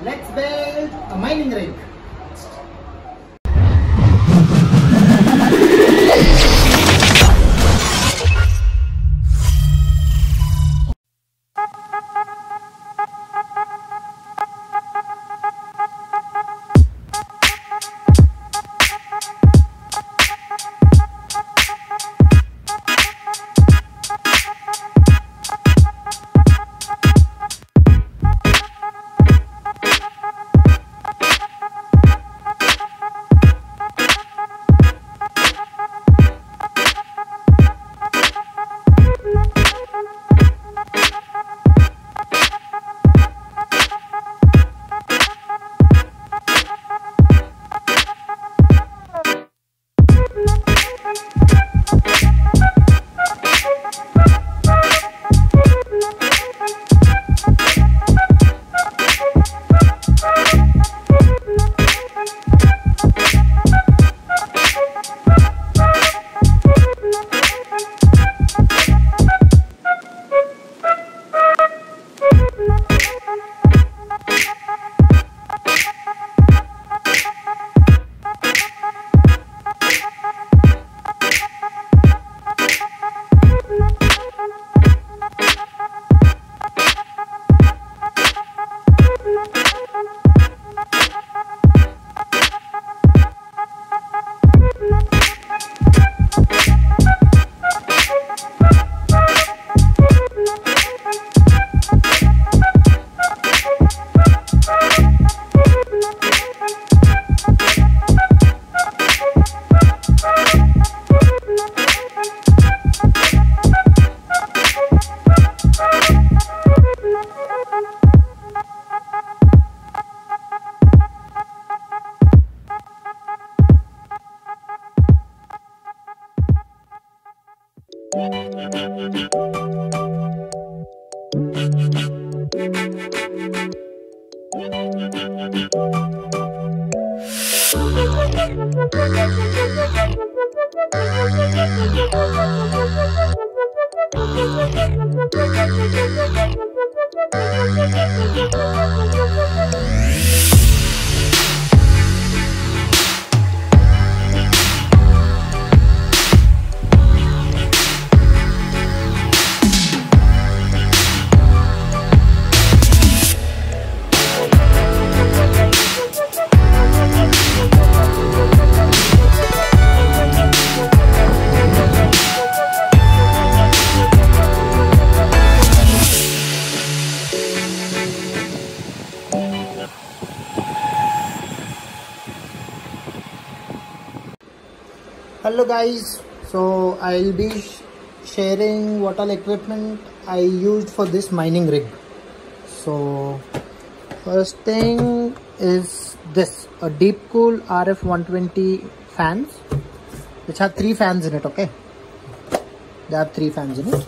Let's build a mining rig. Hello guys, so I'll be sharing what all equipment I used for this mining rig. So first thing is this, a Deepcool RF120 fans, which have 3 fans in it. Okay, they have 3 fans in it,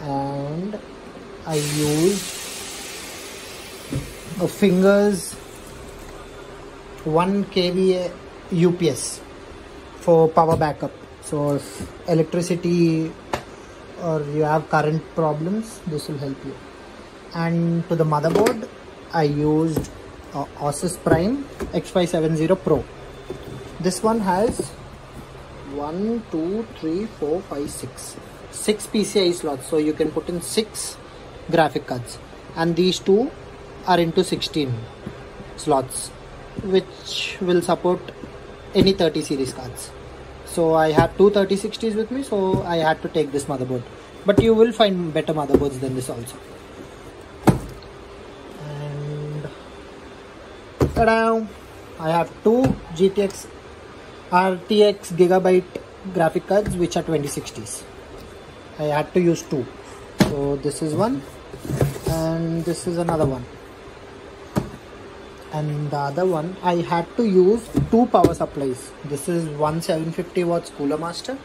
and I used a Fingers 1 kVA UPS for power backup. So if electricity or you have current problems, this will help you. And to the motherboard, I used Asus Prime X570 Pro. This one has 1, 2, 3, 4, 5, 6 PCI slots, so you can put in 6 graphic cards, and these 2 are into 16 slots, which will support any 30 series cards. So I have 2 3060s with me, so I had to take this motherboard, but you will find better motherboards than this also. And ta-da! I have 2 GTX RTX Gigabyte graphic cards, which are 2060s. I had to use 2. So this is one, and this is another one. And the other one, I had to use 2 power supplies. This is one 750 watts Cooler Master,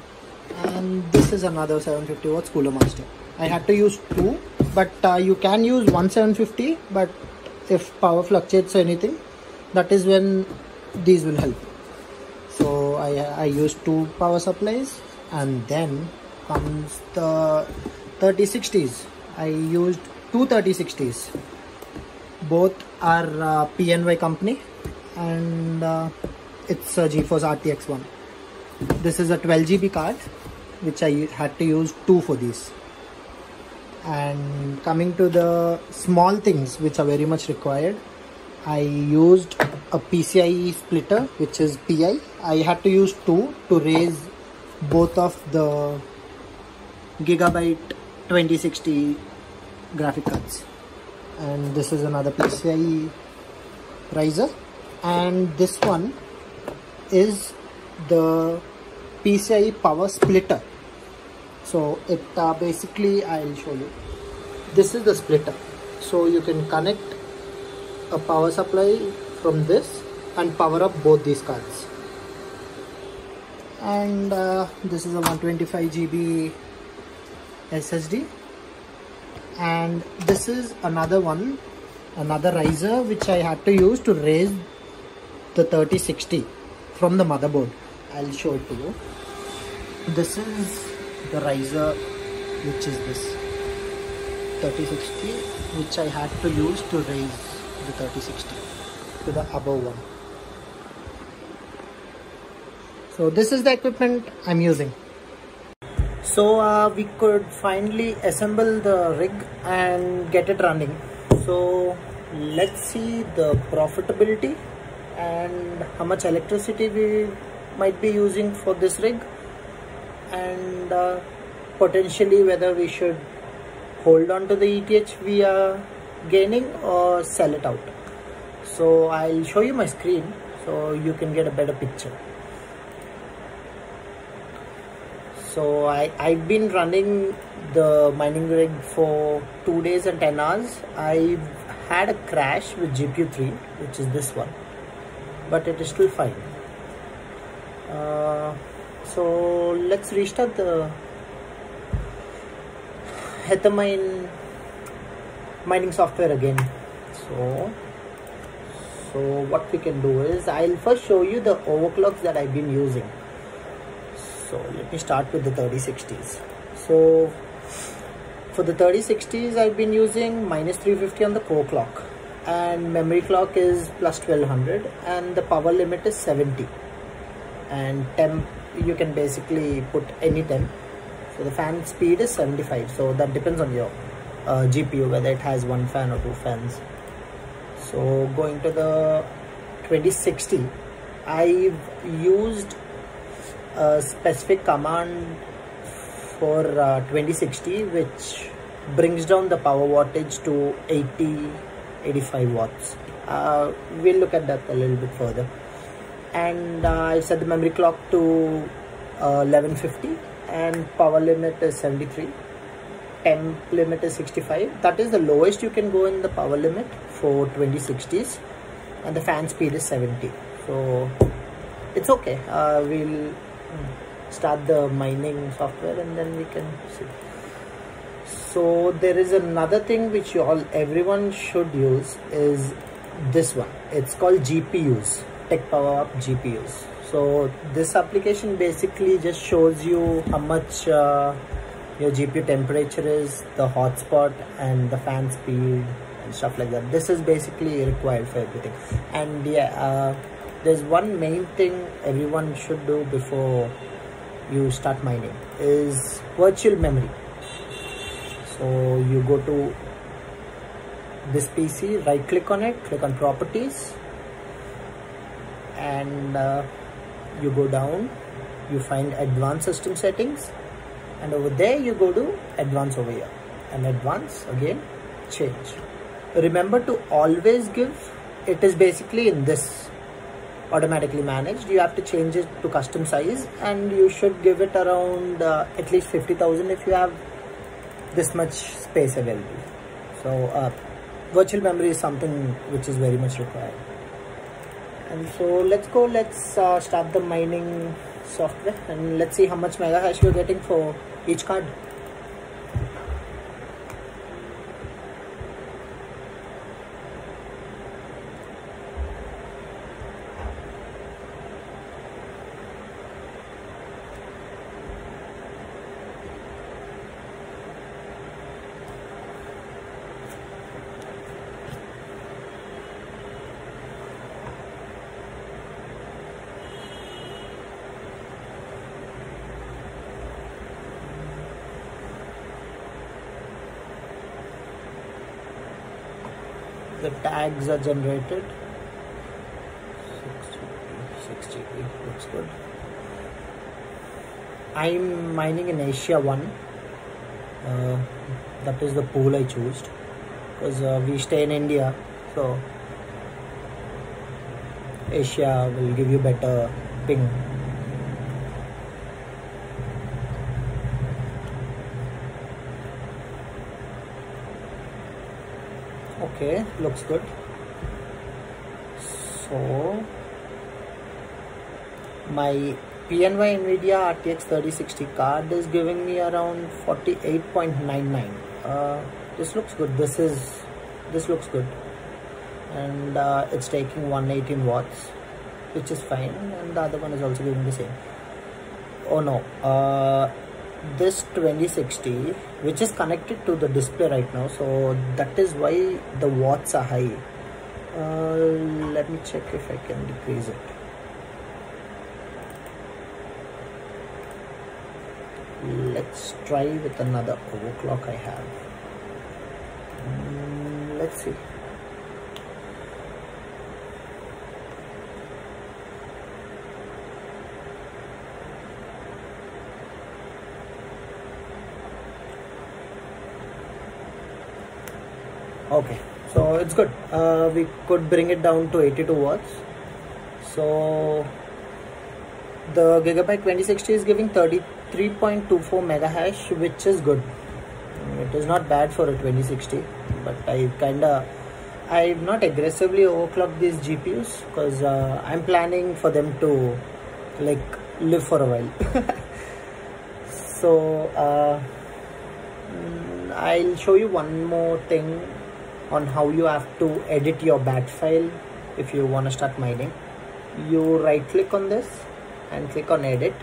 and this is another 750 watts Cooler Master. I had to use 2, but you can use one 750, but if power fluctuates or anything, that is when these will help. So I used 2 power supplies, and then comes the 3060s. I used 2 3060s. both are PNY company, and it's a GeForce RTX one. This is a 12 GB card, which I had to use 2 for these. And coming to the small things which are very much required, I used a PCIe splitter, which is PI. I had to use 2 to raise both of the Gigabyte 2060 graphic cards. And this is another PCIe riser, and this one is the PCIe power splitter. So it basically, I'll show you. This is the splitter, so you can connect a power supply from this and power up both these cards. And this is a 125 GB SSD, and this is another one, another riser which I had to use to raise the 3060 from the motherboard. I'll show it to you. This is the riser, which is this 3060, which I had to use to raise the 3060 to the above one. So this is the equipment I'm using. So we could finally assemble the rig and get it running. So let's see the profitability and how much electricity we might be using for this rig, and potentially whether we should hold on to the ETH we are gaining or sell it out. So I'll show you my screen so you can get a better picture. So I've been running the mining rig for 2 days and 10 hours. I've had a crash with GPU 3, which is this one, but it is still fine. So let's restart the Heathermine mining software again. So what we can do is, I'll first show you the overclocks that I've been using. So let me start with the 3060s. So for the 3060s, I've been using -350 on the core clock, and memory clock is +1200, and the power limit is 70, and temp you can basically put any temp. So the fan speed is 75, so that depends on your GPU, whether it has 1 fan or 2 fans. So going to the 2060, I've used a specific command for 2060 which brings down the power wattage to 85 watts. We'll look at that a little bit further. And I set the memory clock to 1150, and power limit is 73, temp limit is 65. That is the lowest you can go in the power limit for 2060s, and the fan speed is 70. So it's okay. We'll start the mining software and then we can see. So there is another thing which everyone should use, is this one. It's called GPUs, Tech Power Up GPUs. So this application basically just shows you how much your GPU temperature is, the hotspot, and the fan speed and stuff like that. This is basically required for everything. And yeah, there's one main thing everyone should do before you start mining, is virtual memory. So you go to this PC, right click on it, click on properties, and you go down, you find advanced system settings, and over there you go to advanced over here, and advanced again, change. Remember to always give, it is basically in this automatically managed, you have to change it to custom size, and you should give it around at least 50,000 if you have this much space available. So virtual memory is something which is very much required. And so let's start the mining software, and let's see how much mega hash you're getting for each card. The tags are generated. 6 GB looks good. I'm mining in Asia 1. That is the pool I chose because we stay in India, so Asia will give you better ping. Okay, looks good. So my PNY Nvidia RTX 3060 card is giving me around 48.99. This looks good. This looks good, and it's taking 118 watts, which is fine, and the other one is also giving the same. Oh no, this 2060, which is connected to the display right now, so that is why the watts are high. Let me check if I can decrease it. Let's try with another overclock I have. Let's see. Okay, so it's good. We could bring it down to 82 watts. So the Gigabyte 2060 is giving 33.24 mega hash, which is good. It is not bad for a 2060, but I've not aggressively overclocked these GPUs because I'm planning for them to like live for a while. So I'll show you one more thing on how you have to edit your batch file if you want to start mining. You right click on this and click on edit.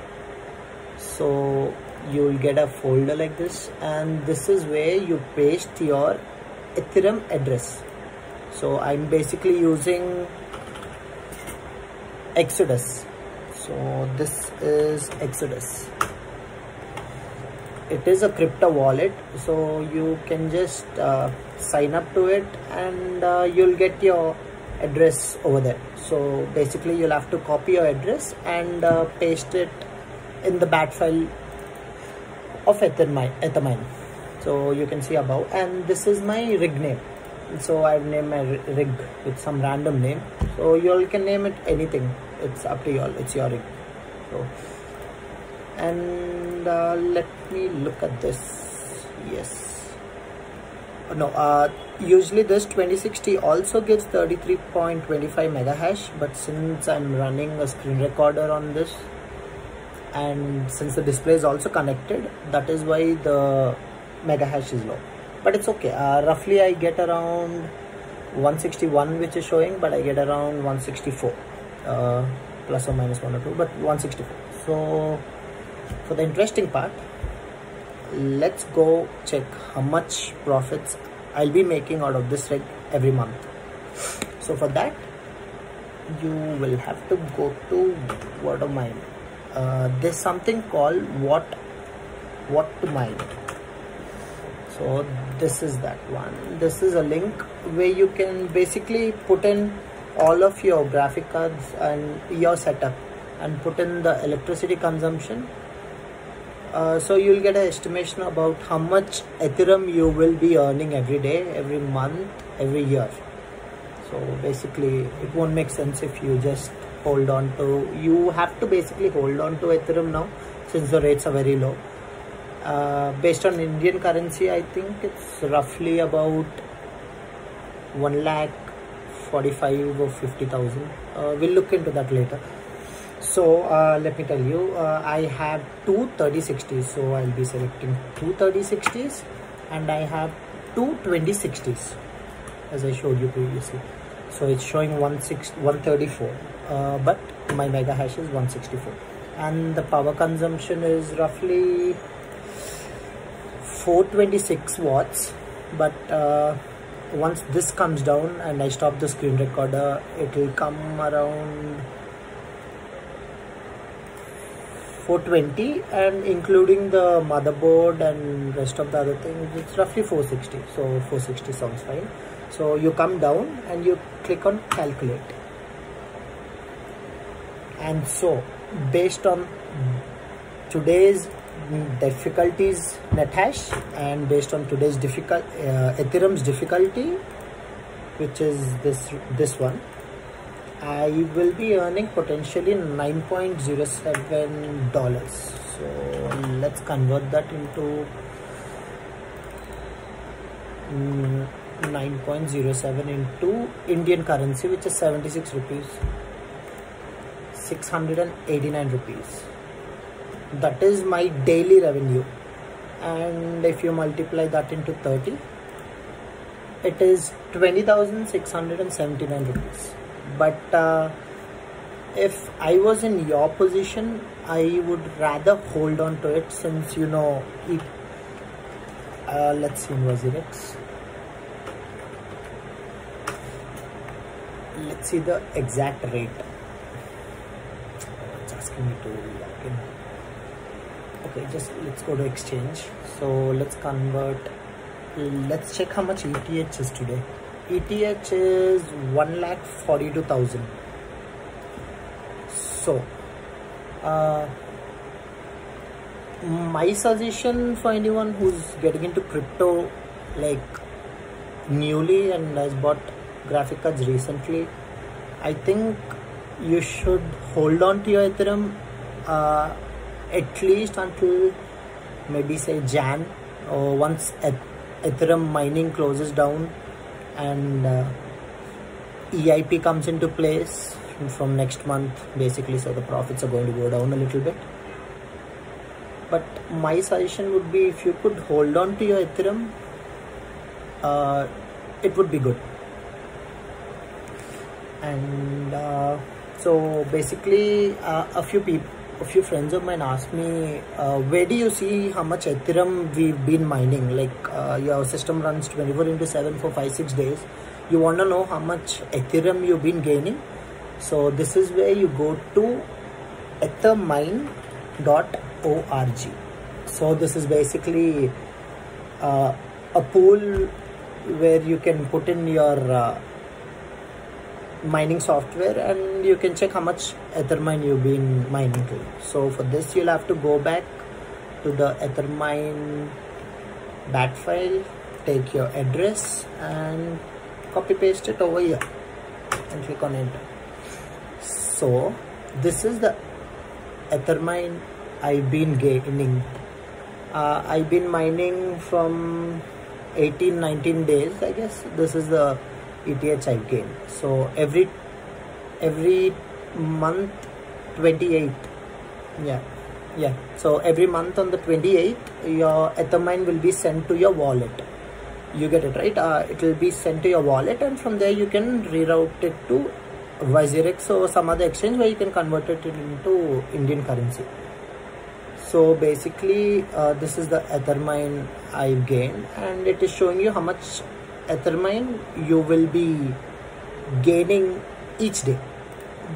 So you will get a folder like this, and this is where you paste your Ethereum address. So I'm basically using Exodus. So this is Exodus. It is a crypto wallet, so you can just sign up to it, and you'll get your address over there. So basically you'll have to copy your address and paste it in the bat file of Ethermine. So you can see above, and this is my rig name. So I've named my rig with some random name, so you all can name it anything. It's up to you all. It's your rig. So, and let me look at this. Yes, no, usually this 2060 also gives 33.25 mega hash, but since I'm running a screen recorder on this, and since the display is also connected, that is why the mega hash is low. But it's okay. Roughly I get around 161, which is showing, but I get around 164, plus or minus 1 or 2, but 164. So for the interesting part, let's go check how much profits I'll be making out of this rig every month. So for that, you will have to go to Word of Mine. There's something called what to mine. So this is that one. This is a link where you can basically put in all of your graphic cards and your setup and put in the electricity consumption. So you'll get an estimation about how much Ethereum you will be earning every day, every month, every year. So basically it won't make sense if you just hold on to, you have to basically hold on to Ethereum now since the rates are very low. Based on Indian currency, I think it's roughly about 1,45,000 or 50,000. We'll look into that later. So let me tell you, I have two 3060s, so I'll be selecting two 3060s, and I have two 2060s as I showed you previously. So it's showing 134, but my mega hash is 164, and the power consumption is roughly 426 watts. But once this comes down and I stop the screen recorder, it will come around 420, and including the motherboard and rest of the other things, it's roughly 460. So 460 sounds fine. So you come down and you click on calculate, and so based on today's difficulties NetHash and based on today's Ethereum's difficulty, which is this one, I will be earning potentially $9.07. So let's convert that into 9.07 into Indian currency, which is 76 rupees, 689 rupees. That is my daily revenue, and if you multiply that into 30, it is 20,679 rupees. But if I was in your position, I would rather hold on to it, since you know it. Let's see in WazirX. Let's see the exact rate. It's asking me to log in. Okay, just let's go to exchange. So let's convert. Let's check how much ETH is today. ETH is 1,42,000. So my suggestion for anyone who's getting into crypto like newly and has bought graphic cards recently, I think you should hold on to your Ethereum at least until maybe say Jan, or once Ethereum mining closes down and EIP comes into place from next month basically, so the profits are going to go down a little bit. But my suggestion would be, if you could hold on to your Ethereum, it would be good. And so basically a few friends of mine asked me, where do you see how much Ethereum we've been mining? Like your system runs 24/7 for 5-6 days. You want to know how much Ethereum you've been gaining? So this is where you go to ethermine.org. So this is basically a pool where you can put in your mining software and you can check how much Ethermine you've been mining to. So for this, you'll have to go back to the Ethermine bat file, take your address and copy paste it over here and click on enter. So this is the Ethermine I've been gaining. I've been mining from 18-19 days, I guess. This is the ETH I've gained. So every month 28th, yeah, so every month on the 28th your Ethermine will be sent to your wallet. You get it right? It will be sent to your wallet, and from there you can reroute it to WazirX or some other exchange where you can convert it into Indian currency. So basically this is the Ethermine I've gained, and it is showing you how much Ethermine you will be gaining each day.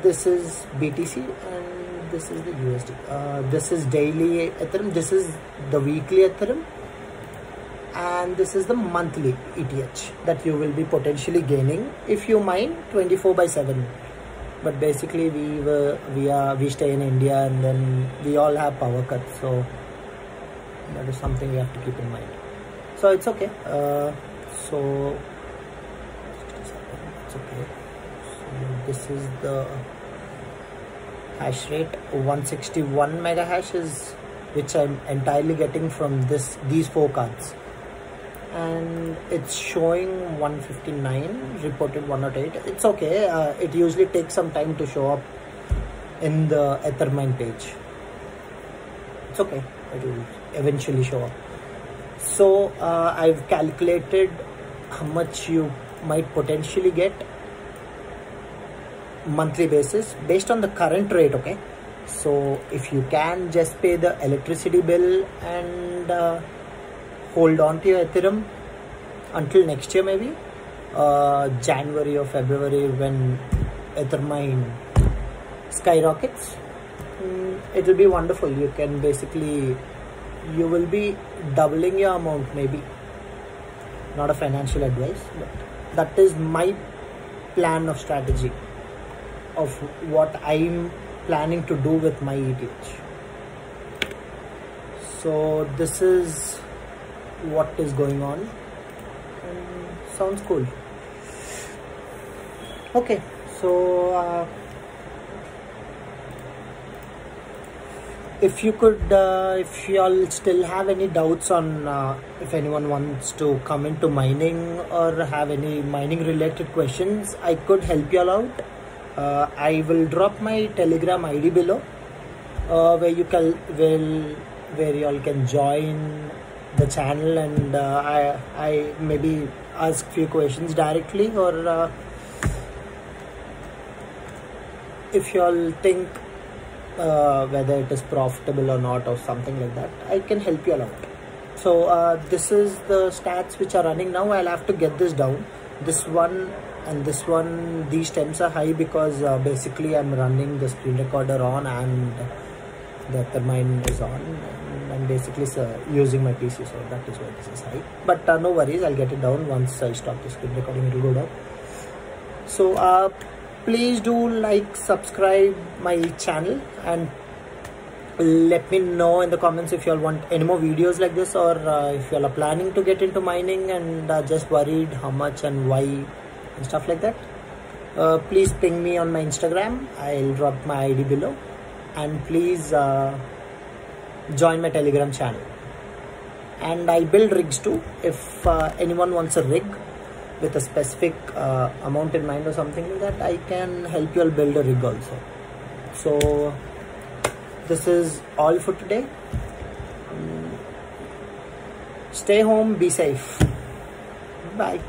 This is BTC and this is the USD. This is daily Ethereum, this is the weekly Ethereum, and this is the monthly ETH that you will be potentially gaining if you mine 24/7. But basically we stay in India, and then we all have power cuts, so that is something we have to keep in mind. So it's okay. So it's okay. So this is the hash rate. 161 mega hash is which I'm entirely getting from these 4 cards, and it's showing 159, reported 108. It's okay. It usually takes some time to show up in the Ethermine page. It's okay, it will eventually show up. So I've calculated how much you might potentially get monthly basis based on the current rate. Okay, so if you can just pay the electricity bill and hold on to your Ethereum until next year, maybe January or February, when Ethermine skyrockets, it will be wonderful. You can basically, you will be doubling your amount, maybe. Not a financial advice, but That is my plan of strategy of what I'm planning to do with my ETH. So this is what is going on, and sounds cool. Okay, so if you could, if y'all still have any doubts on if anyone wants to come into mining or have any mining related questions, I could help y'all out. I will drop my Telegram ID below, where you can where y'all can join the channel, and I maybe ask few questions directly, or if y'all think whether it is profitable or not or something like that, I can help you out. So this is the stats which are running now. I'll have to get this down. This one and this one, these temps are high because basically I'm running the screen recorder on and the Ethermine is on, and I'm basically using my PC, so that is why this is high. But no worries, I'll get it down. Once I stop the screen recording, it will go down. So please do like, subscribe my channel, and let me know in the comments if you all want any more videos like this, or if you all are planning to get into mining and just worried how much and why and stuff like that. Please ping me on my Instagram. I'll drop my ID below, and please join my Telegram channel. And I build rigs too. If anyone wants a rig with a specific amount in mind or something like that, I can help you all build a rig also. So this is all for today. Stay home, be safe. Bye.